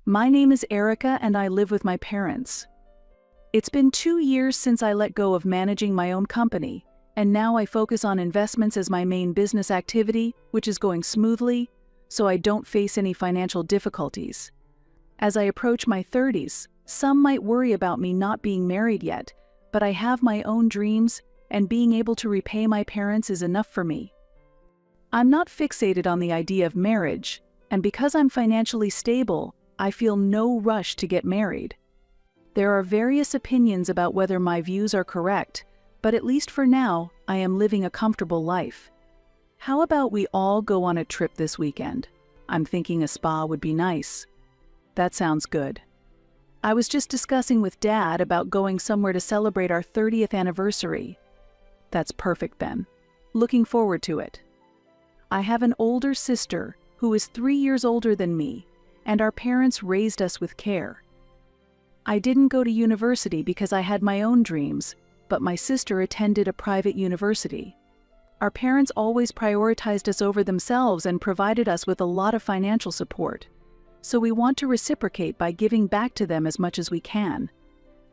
My name is Erica and I live with my parents. It's been 2 years since I let go of managing my own company, and now I focus on investments as my main business activity, which is going smoothly, so I don't face any financial difficulties. As I approach my 30s, some might worry about me not being married yet, but I have my own dreams, and being able to repay my parents is enough for me. I'm not fixated on the idea of marriage, and because I'm financially stable, I feel no rush to get married. There are various opinions about whether my views are correct, but at least for now, I am living a comfortable life. How about we all go on a trip this weekend? I'm thinking a spa would be nice. That sounds good. I was just discussing with Dad about going somewhere to celebrate our 30th anniversary. That's perfect then. Looking forward to it. I have an older sister who is 3 years older than me, and our parents raised us with care. I didn't go to university because I had my own dreams, but my sister attended a private university. Our parents always prioritized us over themselves and provided us with a lot of financial support, so we want to reciprocate by giving back to them as much as we can.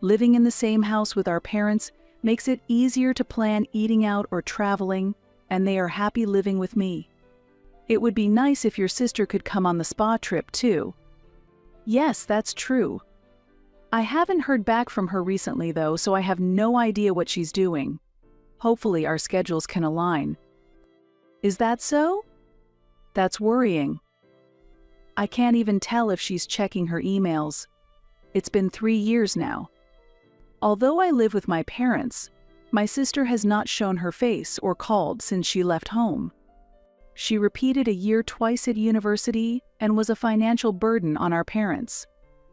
Living in the same house with our parents makes it easier to plan eating out or traveling, and they are happy living with me. It would be nice if your sister could come on the spa trip too. Yes, that's true. I haven't heard back from her recently though, so I have no idea what she's doing. Hopefully our schedules can align. Is that so? That's worrying. I can't even tell if she's checking her emails. It's been 3 years now. Although I live with my parents, my sister has not shown her face or called since she left home. She repeated a year twice at university and was a financial burden on our parents.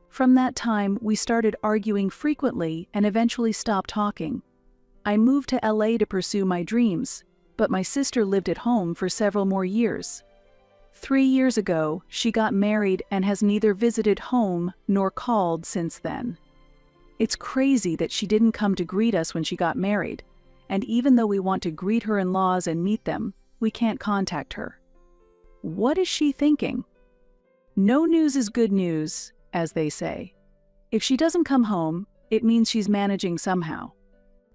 From that time, we started arguing frequently and eventually stopped talking. I moved to LA to pursue my dreams, but my sister lived at home for several more years. 3 years ago, she got married and has neither visited home nor called since then. It's crazy that she didn't come to greet us when she got married, and even though we want to greet her in-laws and meet them, we can't contact her. What is she thinking? No news is good news, as they say. If she doesn't come home, it means she's managing somehow.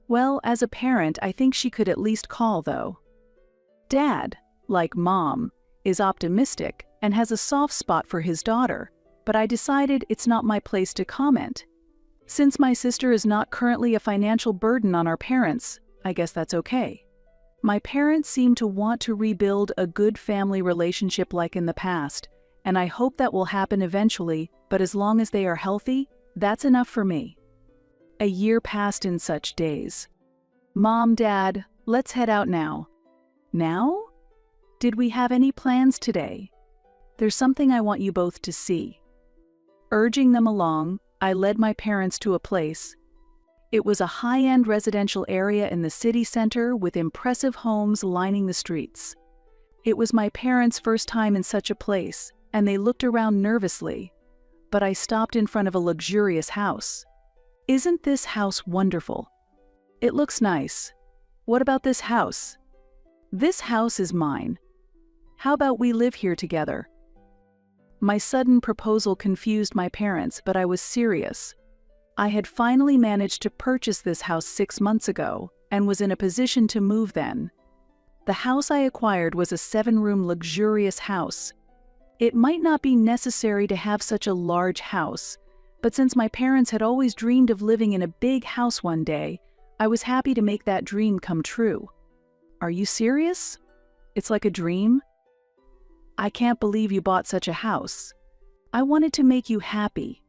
Well, as a parent, I think she could at least call, though. Dad, like Mom, is optimistic and has a soft spot for his daughter, but I decided it's not my place to comment. Since my sister is not currently a financial burden on our parents, I guess that's okay. My parents seem to want to rebuild a good family relationship like in the past, and I hope that will happen eventually, but as long as they are healthy, that's enough for me. A year passed in such days. Mom, Dad, let's head out now. Now? Did we have any plans today? There's something I want you both to see. Urging them along, I led my parents to a place. It was a high-end residential area in the city center with impressive homes lining the streets. It was my parents' first time in such a place, and they looked around nervously, but I stopped in front of a luxurious house. Isn't this house wonderful? It looks nice. What about this house? This house is mine. How about we live here together? My sudden proposal confused my parents, but I was serious. I had finally managed to purchase this house 6 months ago and was in a position to move then. The house I acquired was a 7-room luxurious house. It might not be necessary to have such a large house, but since my parents had always dreamed of living in a big house one day, I was happy to make that dream come true. Are you serious? It's like a dream? I can't believe you bought such a house. I wanted to make you happy.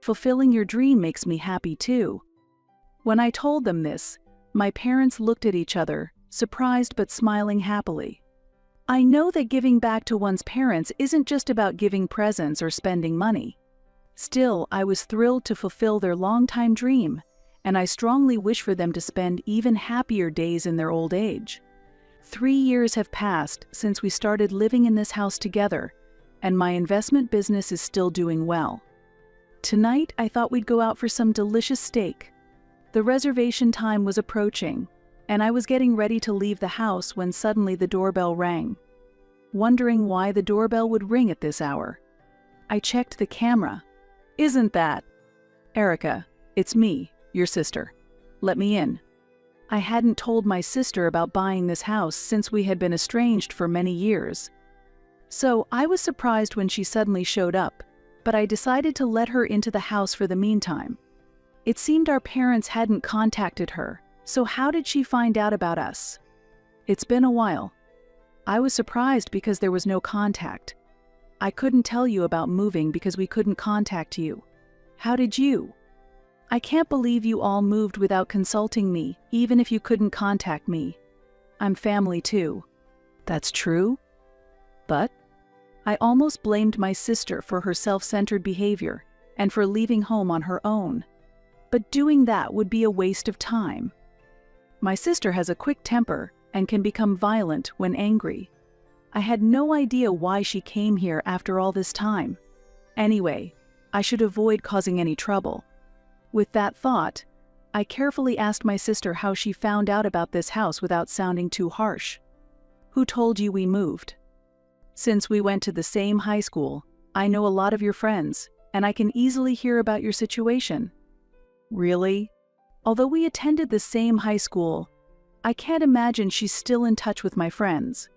Fulfilling your dream makes me happy too. When I told them this, my parents looked at each other, surprised but smiling happily. I know that giving back to one's parents isn't just about giving presents or spending money. Still, I was thrilled to fulfill their longtime dream, and I strongly wish for them to spend even happier days in their old age. 3 years have passed since we started living in this house together, and my investment business is still doing well. Tonight, I thought we'd go out for some delicious steak. The reservation time was approaching, and I was getting ready to leave the house when suddenly the doorbell rang. Wondering why the doorbell would ring at this hour, I checked the camera, Isn't that? Erica, it's me, your sister. Let me in. I hadn't told my sister about buying this house since we had been estranged for many years. So I was surprised when she suddenly showed up, but I decided to let her into the house for the meantime. It seemed our parents hadn't contacted her, so how did she find out about us? It's been a while. I was surprised because there was no contact. I couldn't tell you about moving because we couldn't contact you. How did you? I can't believe you all moved without consulting me, even if you couldn't contact me. I'm family too. That's true? But I almost blamed my sister for her self-centered behavior and for leaving home on her own. But doing that would be a waste of time. My sister has a quick temper and can become violent when angry. I had no idea why she came here after all this time. Anyway, I should avoid causing any trouble. With that thought, I carefully asked my sister how she found out about this house without sounding too harsh. Who told you we moved? Since we went to the same high school, I know a lot of your friends, and I can easily hear about your situation. Really? Although we attended the same high school, I can't imagine she's still in touch with my friends.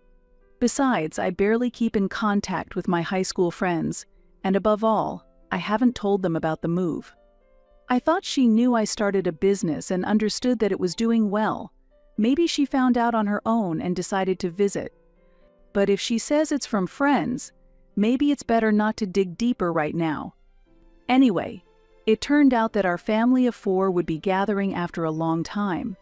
Besides, I barely keep in contact with my high school friends, and above all, I haven't told them about the move. I thought she knew I started a business and understood that it was doing well. Maybe she found out on her own and decided to visit. But if she says it's from friends, maybe it's better not to dig deeper right now. Anyway, it turned out that our family of 4 would be gathering after a long time.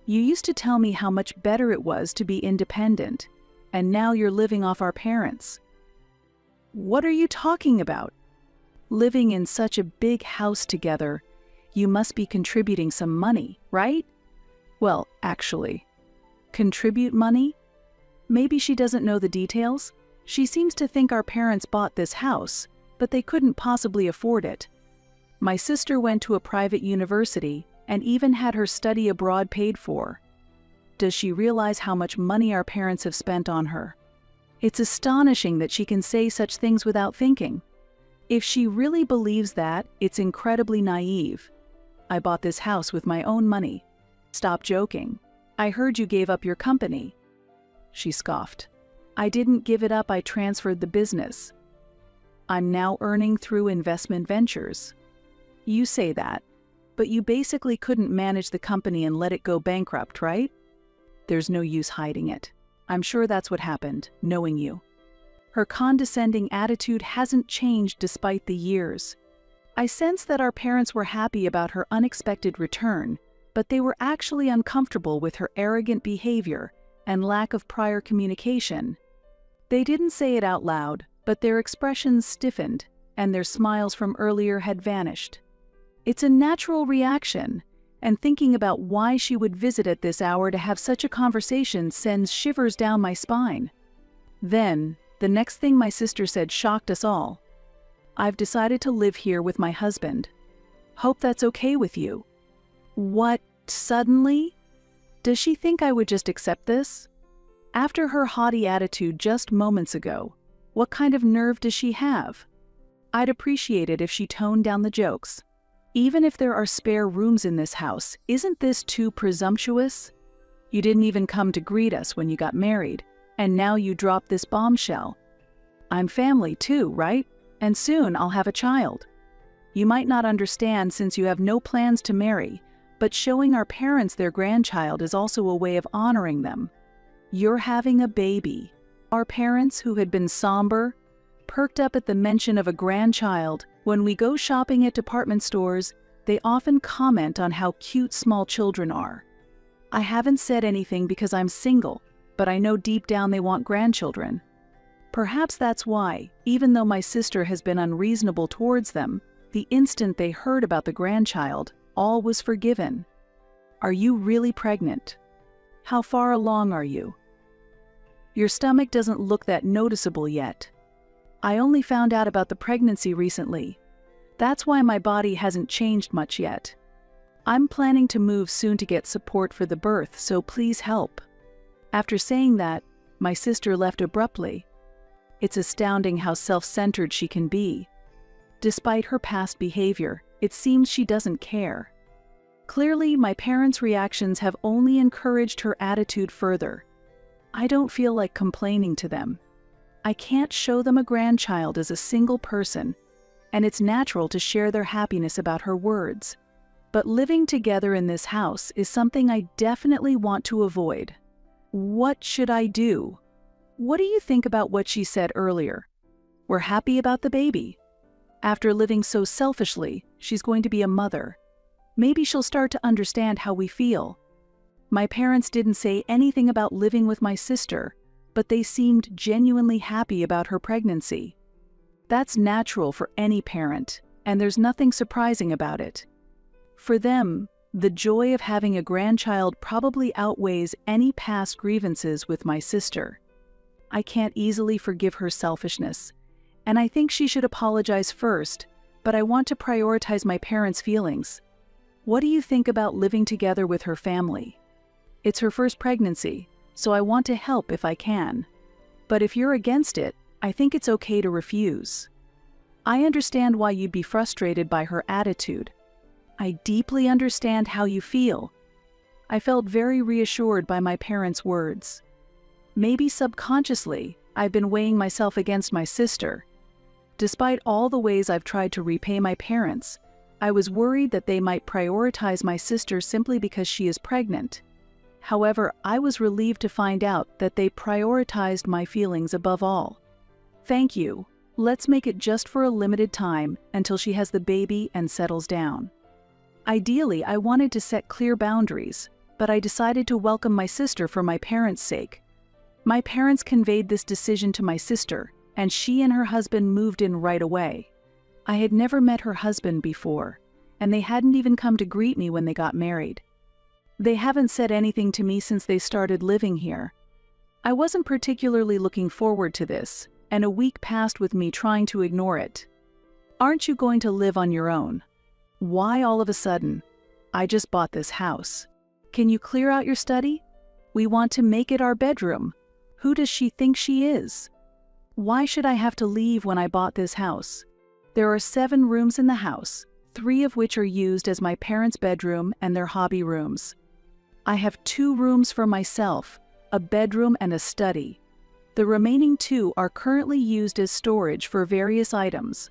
You used to tell me how much better it was to be independent, and now you're living off our parents. What are you talking about? Living in such a big house together, you must be contributing some money, right? Well, actually, contribute money? Maybe she doesn't know the details. She seems to think our parents bought this house, but they couldn't possibly afford it. My sister went to a private university and even had her study abroad paid for. Does she realize how much money our parents have spent on her? It's astonishing that she can say such things without thinking. If she really believes that, it's incredibly naive. I bought this house with my own money. Stop joking. I heard you gave up your company. She scoffed. I didn't give it up, I transferred the business. I'm now earning through investment ventures. You say that, but you basically couldn't manage the company and let it go bankrupt, right? There's no use hiding it. I'm sure that's what happened, knowing you. Her condescending attitude hasn't changed despite the years. I sense that our parents were happy about her unexpected return, but they were actually uncomfortable with her arrogant behavior and lack of prior communication. They didn't say it out loud, but their expressions stiffened, and their smiles from earlier had vanished. It's a natural reaction, and thinking about why she would visit at this hour to have such a conversation sends shivers down my spine. Then, the next thing my sister said shocked us all. I've decided to live here with my husband. Hope that's okay with you. What, suddenly? Does she think I would just accept this? After her haughty attitude just moments ago, what kind of nerve does she have? I'd appreciate it if she toned down the jokes. Even if there are spare rooms in this house, isn't this too presumptuous? You didn't even come to greet us when you got married, and now you drop this bombshell. I'm family too, right? And soon I'll have a child. You might not understand since you have no plans to marry, but showing our parents their grandchild is also a way of honoring them. You're having a baby. Our parents, who had been somber, perked up at the mention of a grandchild. When we go shopping at department stores, they often comment on how cute small children are. I haven't said anything because I'm single, but I know deep down they want grandchildren. Perhaps that's why, even though my sister has been unreasonable towards them, the instant they heard about the grandchild, all was forgiven. Are you really pregnant? How far along are you? Your stomach doesn't look that noticeable yet. I only found out about the pregnancy recently. That's why my body hasn't changed much yet. I'm planning to move soon to get support for the birth, so please help. After saying that, my sister left abruptly. It's astounding how self-centered she can be. Despite her past behavior, it seems she doesn't care. Clearly, my parents' reactions have only encouraged her attitude further. I don't feel like complaining to them. I can't show them a grandchild as a single person, and it's natural to share their happiness about her words. But living together in this house is something I definitely want to avoid. What should I do? What do you think about what she said earlier? We're happy about the baby. After living so selfishly, she's going to be a mother. Maybe she'll start to understand how we feel. My parents didn't say anything about living with my sister, but they seemed genuinely happy about her pregnancy. That's natural for any parent, and there's nothing surprising about it. For them, the joy of having a grandchild probably outweighs any past grievances with my sister. I can't easily forgive her selfishness, and I think she should apologize first, but I want to prioritize my parents' feelings. What do you think about living together with her family? It's her first pregnancy, so I want to help if I can. But if you're against it, I think it's okay to refuse. I understand why you'd be frustrated by her attitude. I deeply understand how you feel. I felt very reassured by my parents' words. Maybe subconsciously, I've been weighing myself against my sister. Despite all the ways I've tried to repay my parents, I was worried that they might prioritize my sister simply because she is pregnant. However, I was relieved to find out that they prioritized my feelings above all. Thank you. Let's make it just for a limited time until she has the baby and settles down. Ideally, I wanted to set clear boundaries, but I decided to welcome my sister for my parents' sake. My parents conveyed this decision to my sister, and she and her husband moved in right away. I had never met her husband before, and they hadn't even come to greet me when they got married. They haven't said anything to me since they started living here. I wasn't particularly looking forward to this, and a week passed with me trying to ignore it. Aren't you going to live on your own? Why all of a sudden? I just bought this house. Can you clear out your study? We want to make it our bedroom. Who does she think she is? Why should I have to leave when I bought this house? There are 7 rooms in the house, 3 of which are used as my parents' bedroom and their hobby rooms. I have 2 rooms for myself, a bedroom and a study. The remaining 2 are currently used as storage for various items.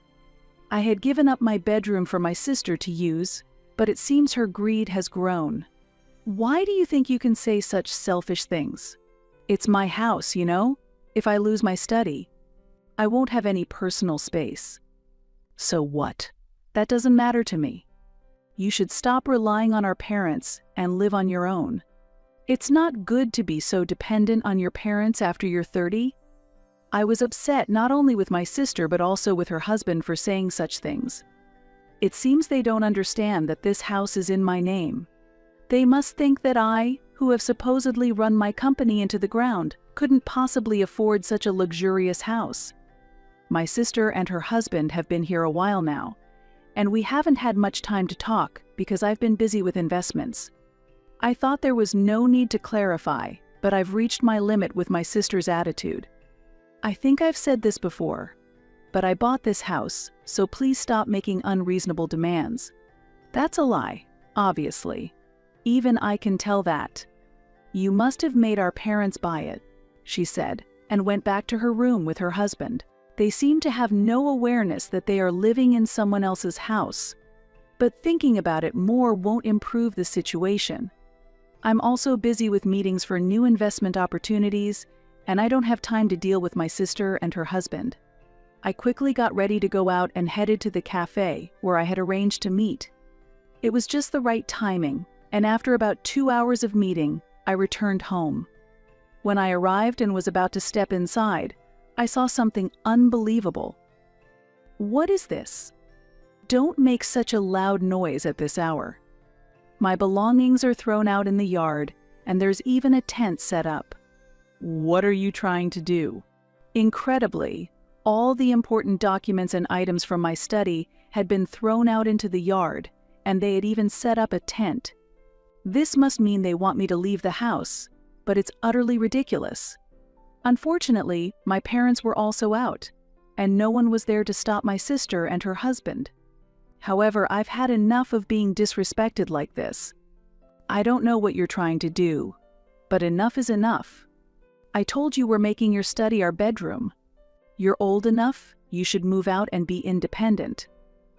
I had given up my bedroom for my sister to use, but it seems her greed has grown. Why do you think you can say such selfish things? It's my house, you know? If I lose my study, I won't have any personal space. So what? That doesn't matter to me. You should stop relying on our parents and live on your own. It's not good to be so dependent on your parents after you're 30. I was upset not only with my sister but also with her husband for saying such things. It seems they don't understand that this house is in my name. They must think that I, who have supposedly run my company into the ground, couldn't possibly afford such a luxurious house. My sister and her husband have been here a while now, and we haven't had much time to talk because I've been busy with investments. I thought there was no need to clarify, but I've reached my limit with my sister's attitude. I think I've said this before, but I bought this house, so please stop making unreasonable demands. That's a lie, obviously. Even I can tell that. You must have made our parents buy it, she said, and went back to her room with her husband. They seem to have no awareness that they are living in someone else's house. But thinking about it more won't improve the situation. I'm also busy with meetings for new investment opportunities, and I don't have time to deal with my sister and her husband. I quickly got ready to go out and headed to the cafe where I had arranged to meet. It was just the right timing, and after about 2 hours of meeting, I returned home. When I arrived and was about to step inside, I saw something unbelievable. What is this? Don't make such a loud noise at this hour. My belongings are thrown out in the yard, and there's even a tent set up. What are you trying to do? Incredibly, all the important documents and items from my study had been thrown out into the yard, and they had even set up a tent. This must mean they want me to leave the house, but it's utterly ridiculous. Unfortunately, my parents were also out, and no one was there to stop my sister and her husband. However, I've had enough of being disrespected like this. I don't know what you're trying to do, but enough is enough. I told you we're making your study our bedroom. You're old enough, you should move out and be independent.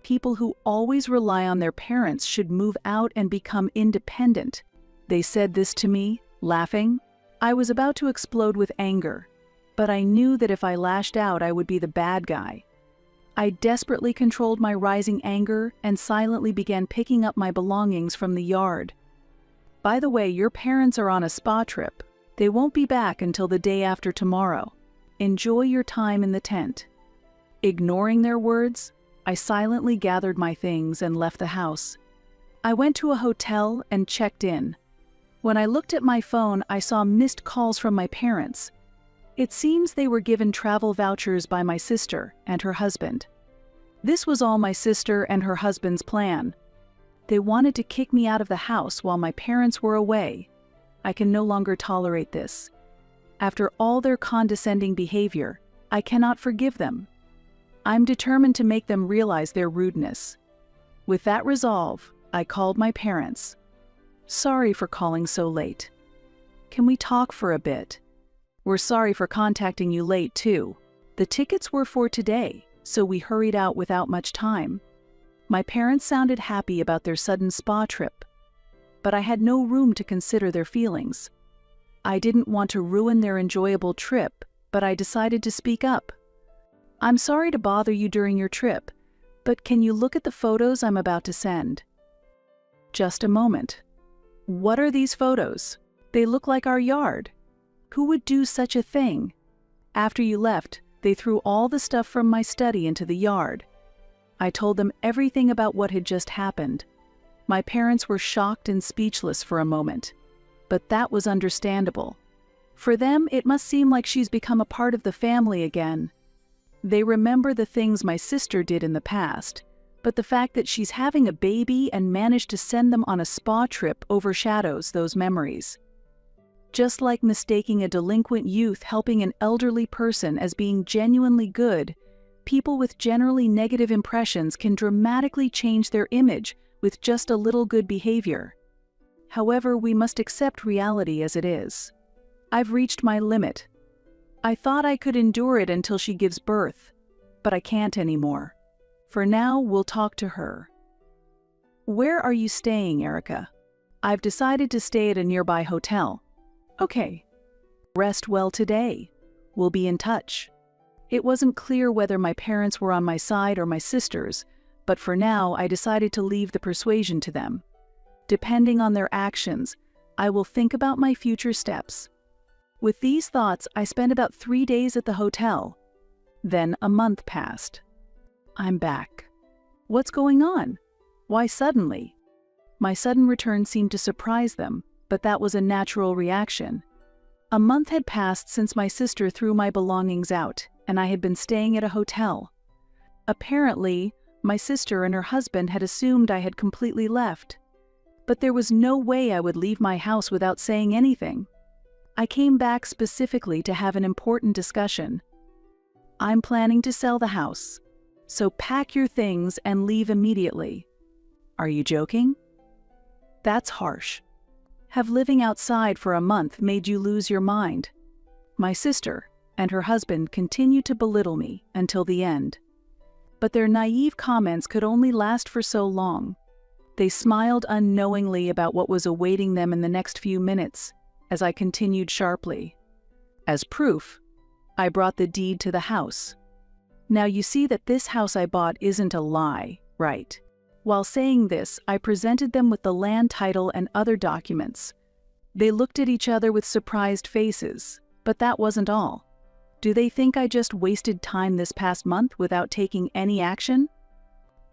People who always rely on their parents should move out and become independent. They said this to me, laughing. I was about to explode with anger, but I knew that if I lashed out, I would be the bad guy. I desperately controlled my rising anger and silently began picking up my belongings from the yard. By the way, your parents are on a spa trip. They won't be back until the day after tomorrow. Enjoy your time in the tent. Ignoring their words, I silently gathered my things and left the house. I went to a hotel and checked in. When I looked at my phone, I saw missed calls from my parents. It seems they were given travel vouchers by my sister and her husband. This was all my sister and her husband's plan. They wanted to kick me out of the house while my parents were away. I can no longer tolerate this. After all their condescending behavior, I cannot forgive them. I'm determined to make them realize their rudeness. With that resolve, I called my parents. Sorry for calling so late. Can we talk for a bit? We're sorry for contacting you late too. The tickets were for today, so we hurried out without much time. My parents sounded happy about their sudden spa trip, but I had no room to consider their feelings. I didn't want to ruin their enjoyable trip, but I decided to speak up. I'm sorry to bother you during your trip, but can you look at the photos I'm about to send? Just a moment. What are these photos? They look like our yard. Who would do such a thing? After you left, they threw all the stuff from my study into the yard. I told them everything about what had just happened. My parents were shocked and speechless for a moment, but that was understandable. For them, it must seem like she's become a part of the family again. They remember the things my sister did in the past, but the fact that she's having a baby and managed to send them on a spa trip overshadows those memories. Just like mistaking a delinquent youth helping an elderly person as being genuinely good, people with generally negative impressions can dramatically change their image with just a little good behavior. However, we must accept reality as it is. I've reached my limit. I thought I could endure it until she gives birth, but I can't anymore. For now, we'll talk to her. Where are you staying, Erica? I've decided to stay at a nearby hotel. Okay. Rest well today. We'll be in touch. It wasn't clear whether my parents were on my side or my sister's, but for now I decided to leave the persuasion to them. Depending on their actions, I will think about my future steps. With these thoughts, I spent about 3 days at the hotel. Then a month passed. I'm back. What's going on? Why suddenly? My sudden return seemed to surprise them, but that was a natural reaction. A month had passed since my sister threw my belongings out, and I had been staying at a hotel. Apparently, my sister and her husband had assumed I had completely left. But there was no way I would leave my house without saying anything. I came back specifically to have an important discussion. I'm planning to sell the house, so pack your things and leave immediately. Are you joking? That's harsh. Have living outside for a month made you lose your mind? My sister and her husband continued to belittle me until the end. But their naive comments could only last for so long. They smiled unknowingly about what was awaiting them in the next few minutes, as I continued sharply. As proof, I brought the deed to the house. Now you see that this house I bought isn't a lie, right? While saying this, I presented them with the land title and other documents. They looked at each other with surprised faces, but that wasn't all. Do they think I just wasted time this past month without taking any action?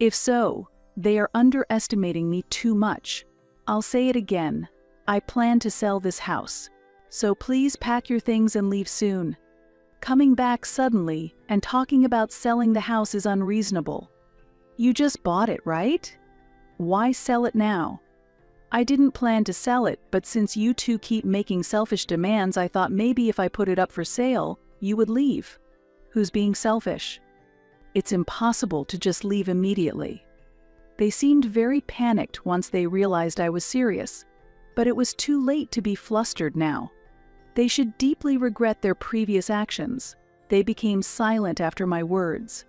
If so, they are underestimating me too much. I'll say it again. I plan to sell this house, so please pack your things and leave soon. Coming back suddenly and talking about selling the house is unreasonable. You just bought it, right? Why sell it now? I didn't plan to sell it, but since you two keep making selfish demands, I thought maybe if I put it up for sale, you would leave. Who's being selfish? It's impossible to just leave immediately. They seemed very panicked once they realized I was serious, but it was too late to be flustered now. They should deeply regret their previous actions. They became silent after my words.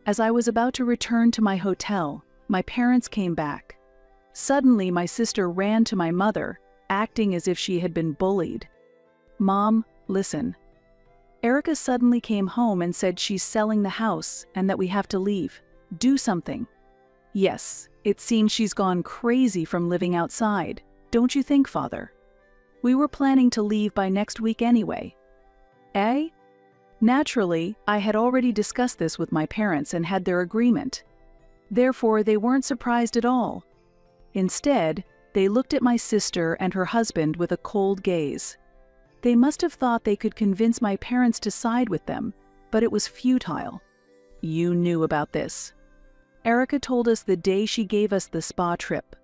As I was about to return to my hotel, my parents came back. Suddenly, my sister ran to my mother, acting as if she had been bullied. "Mom, listen. Erica suddenly came home and said she's selling the house and that we have to leave. Do something." "Yes, it seems she's gone crazy from living outside. Don't you think, Father? We were planning to leave by next week anyway." "Eh?" Naturally, I had already discussed this with my parents and had their agreement. Therefore, they weren't surprised at all. Instead, they looked at my sister and her husband with a cold gaze. They must have thought they could convince my parents to side with them, but it was futile. "You knew about this. Erica told us the day she gave us the spa trip.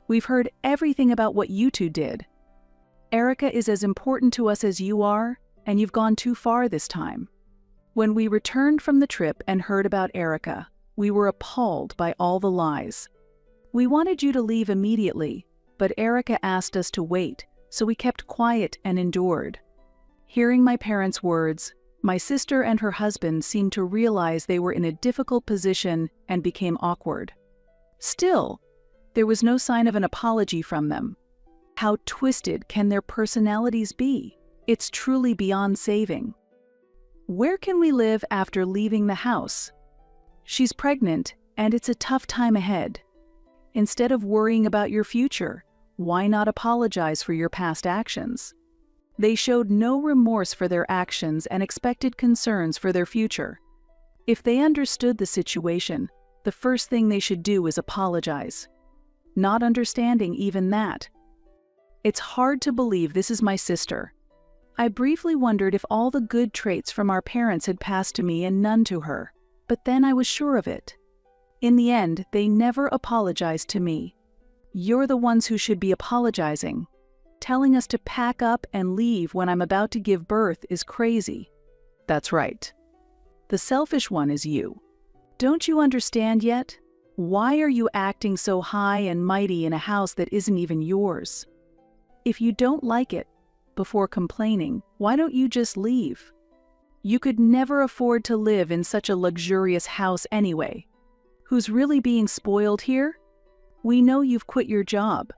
We've heard everything about what you two did. Erica is as important to us as you are, and you've gone too far this time." When we returned from the trip and heard about Erica, we were appalled by all the lies. We wanted you to leave immediately, but Erica asked us to wait, so we kept quiet and endured. Hearing my parents' words, my sister and her husband seemed to realize they were in a difficult position and became awkward. Still, there was no sign of an apology from them. How twisted can their personalities be? It's truly beyond saving. "Where can we live after leaving the house? She's pregnant, and it's a tough time ahead. Instead of worrying about your future, why not apologize for your past actions?" They showed no remorse for their actions and expected concerns for their future. If they understood the situation, the first thing they should do is apologize. Not understanding even that. It's hard to believe this is my sister. I briefly wondered if all the good traits from our parents had passed to me and none to her, but then I was sure of it. In the end, they never apologized to me. You're the ones who should be apologizing. Telling us to pack up and leave when I'm about to give birth is crazy. That's right. The selfish one is you. Don't you understand yet? Why are you acting so high and mighty in a house that isn't even yours? If you don't like it, before complaining, why don't you just leave? You could never afford to live in such a luxurious house anyway. Who's really being spoiled here? We know you've quit your job.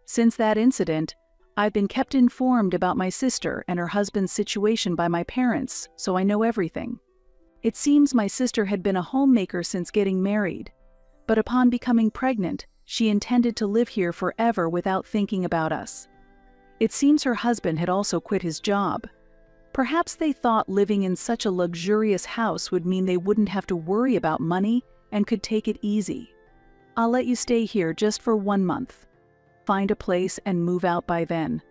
Since that incident, I've been kept informed about my sister and her husband's situation by my parents, so I know everything. It seems my sister had been a homemaker since getting married, but upon becoming pregnant, she intended to live here forever without thinking about us. It seems her husband had also quit his job. Perhaps they thought living in such a luxurious house would mean they wouldn't have to worry about money and could take it easy. I'll let you stay here just for 1 month. Find a place and move out by then.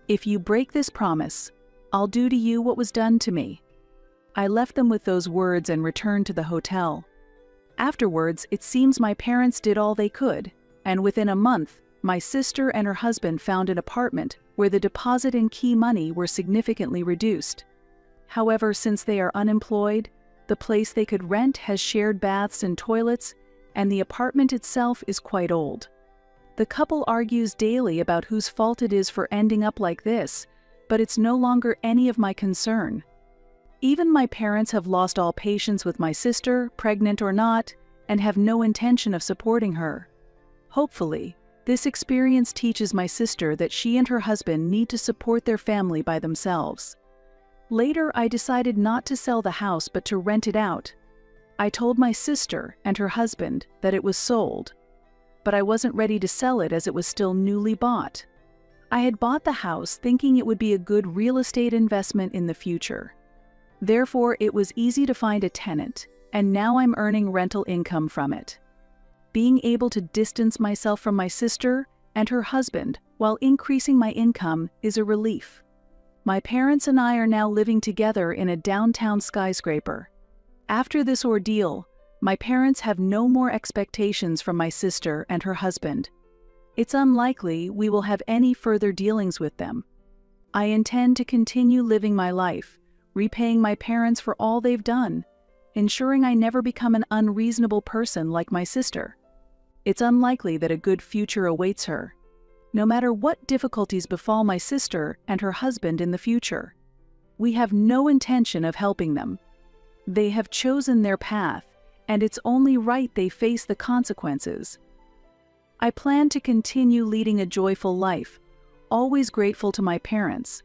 If you break this promise, I'll do to you what was done to me." I left them with those words and returned to the hotel. Afterwards, it seems my parents did all they could, and within a month, my sister and her husband found an apartment where the deposit and key money were significantly reduced. However, since they are unemployed, the place they could rent has shared baths and toilets, and the apartment itself is quite old. The couple argues daily about whose fault it is for ending up like this, but it's no longer any of my concern. Even my parents have lost all patience with my sister, pregnant or not, and have no intention of supporting her. Hopefully, this experience teaches my sister that she and her husband need to support their family by themselves. Later, I decided not to sell the house but to rent it out. I told my sister and her husband that it was sold, but I wasn't ready to sell it as it was still newly bought. I had bought the house thinking it would be a good real estate investment in the future. Therefore, it was easy to find a tenant, and now I'm earning rental income from it. Being able to distance myself from my sister and her husband while increasing my income is a relief. My parents and I are now living together in a downtown skyscraper. After this ordeal, my parents have no more expectations from my sister and her husband. It's unlikely we will have any further dealings with them. I intend to continue living my life, repaying my parents for all they've done, ensuring I never become an unreasonable person like my sister. It's unlikely that a good future awaits her, no matter what difficulties befall my sister and her husband in the future. We have no intention of helping them. They have chosen their path, and it's only right they face the consequences. I plan to continue leading a joyful life, always grateful to my parents,